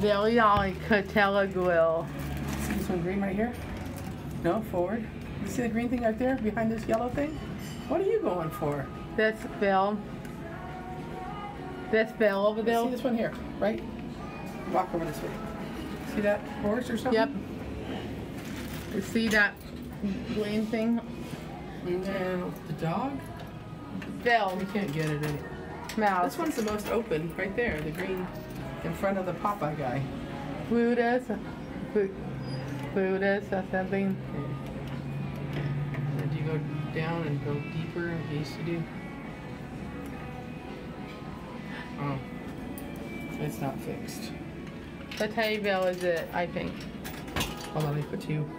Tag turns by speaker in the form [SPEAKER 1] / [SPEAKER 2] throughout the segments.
[SPEAKER 1] Billy Ollie Catella Grill.
[SPEAKER 2] See this one green right here? No, forward. You see the green thing right there behind this yellow thing? What are you going for?
[SPEAKER 1] This Bill. This Bill over there.
[SPEAKER 2] See this one here, right? Walk over this way. See that horse or something?
[SPEAKER 1] Yep. You see that green thing?
[SPEAKER 2] And the dog?
[SPEAKER 1] Bill.
[SPEAKER 2] We can't get it in.
[SPEAKER 1] Mouse.
[SPEAKER 2] This one's the most open, right there, the green in front of the Popeye guy.
[SPEAKER 1] Brutus. Brutus or something.
[SPEAKER 2] And you go down and go deeper like you used to do? Oh. It's not fixed.
[SPEAKER 1] The Teddy Bill is it, I think.
[SPEAKER 2] Hold on, let me put you.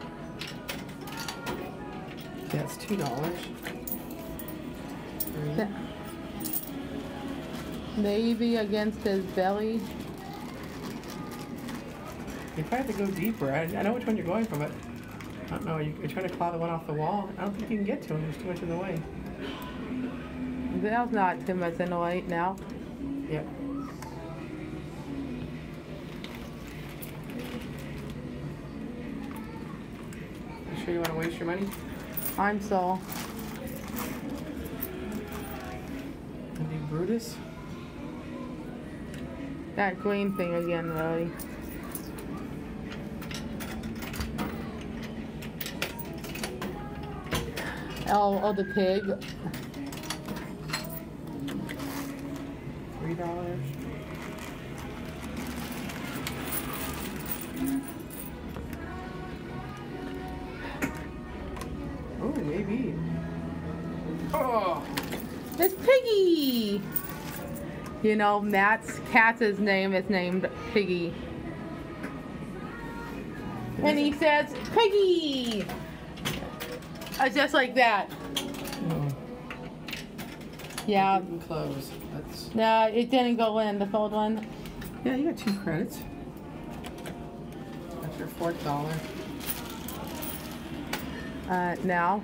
[SPEAKER 2] Yeah, it's $2.
[SPEAKER 1] Yeah. Maybe against his belly.
[SPEAKER 2] You probably have to go deeper. I know which one you're going for, but I don't know. You're trying to claw the one off the wall. I don't think you can get to him. There's too much in the way.
[SPEAKER 1] Bill's not too much in the way now.
[SPEAKER 2] Yep. You sure you want to waste your money?
[SPEAKER 1] I'm so.
[SPEAKER 2] Maybe Brutus?
[SPEAKER 1] That green thing again, really. Oh, the pig.
[SPEAKER 2] $3. Oh, maybe. Oh!
[SPEAKER 1] It's Piggy! You know, Matt's cat's name is named Piggy. And he says, Piggy! Just like that.
[SPEAKER 2] No.
[SPEAKER 1] Yeah.
[SPEAKER 2] It didn't close. That's...
[SPEAKER 1] No, it didn't go in, the old one.
[SPEAKER 2] Yeah, you got 2 credits. That's your $4th.
[SPEAKER 1] Now.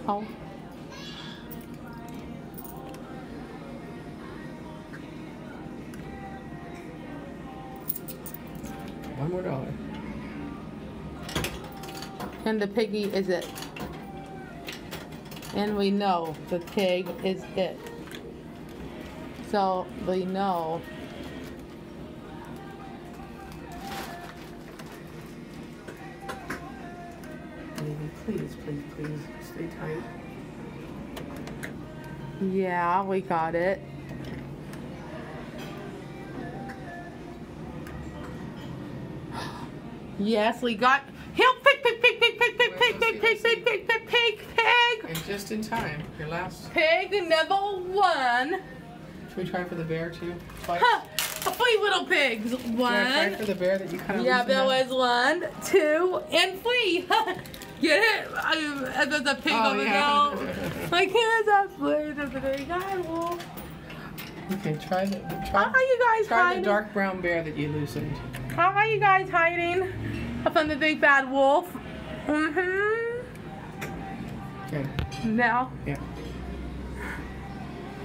[SPEAKER 1] Oh.
[SPEAKER 2] $1 more.
[SPEAKER 1] And the piggy is it. And we know the pig is it. So we know.
[SPEAKER 2] Maybe, please, please, please, stay tight.
[SPEAKER 1] Yeah, we got it. Yes, we got. Help! Pig! Pig! Pig! Pig! Pig! Pig! Pig! Pig! Pig! Pig! Pig! Pig! Pig! Pig!
[SPEAKER 2] And just in time, your last.
[SPEAKER 1] Pig number 1.
[SPEAKER 2] Should we try for the bear too? Twice?
[SPEAKER 1] Huh! 3 little pigs.
[SPEAKER 2] Should I try
[SPEAKER 1] 1.
[SPEAKER 2] for the bear that you kind of
[SPEAKER 1] Yeah,
[SPEAKER 2] loosened
[SPEAKER 1] there
[SPEAKER 2] up?
[SPEAKER 1] was 1, 2, and 3. Get it? There's a pig over
[SPEAKER 2] yeah.
[SPEAKER 1] there. My kids are afraid of the big guy.
[SPEAKER 2] Okay, try
[SPEAKER 1] How are you guys
[SPEAKER 2] try the
[SPEAKER 1] hiding?
[SPEAKER 2] dark brown bear that you loosened.
[SPEAKER 1] How are you guys hiding from the big bad wolf?
[SPEAKER 2] Okay.
[SPEAKER 1] Now,
[SPEAKER 2] Yeah.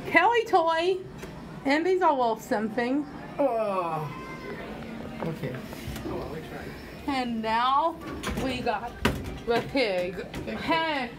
[SPEAKER 1] Kelly toy, and these are wolf something.
[SPEAKER 2] Oh. Okay. Oh, well, we tried.
[SPEAKER 1] And now we got the pig. Hey.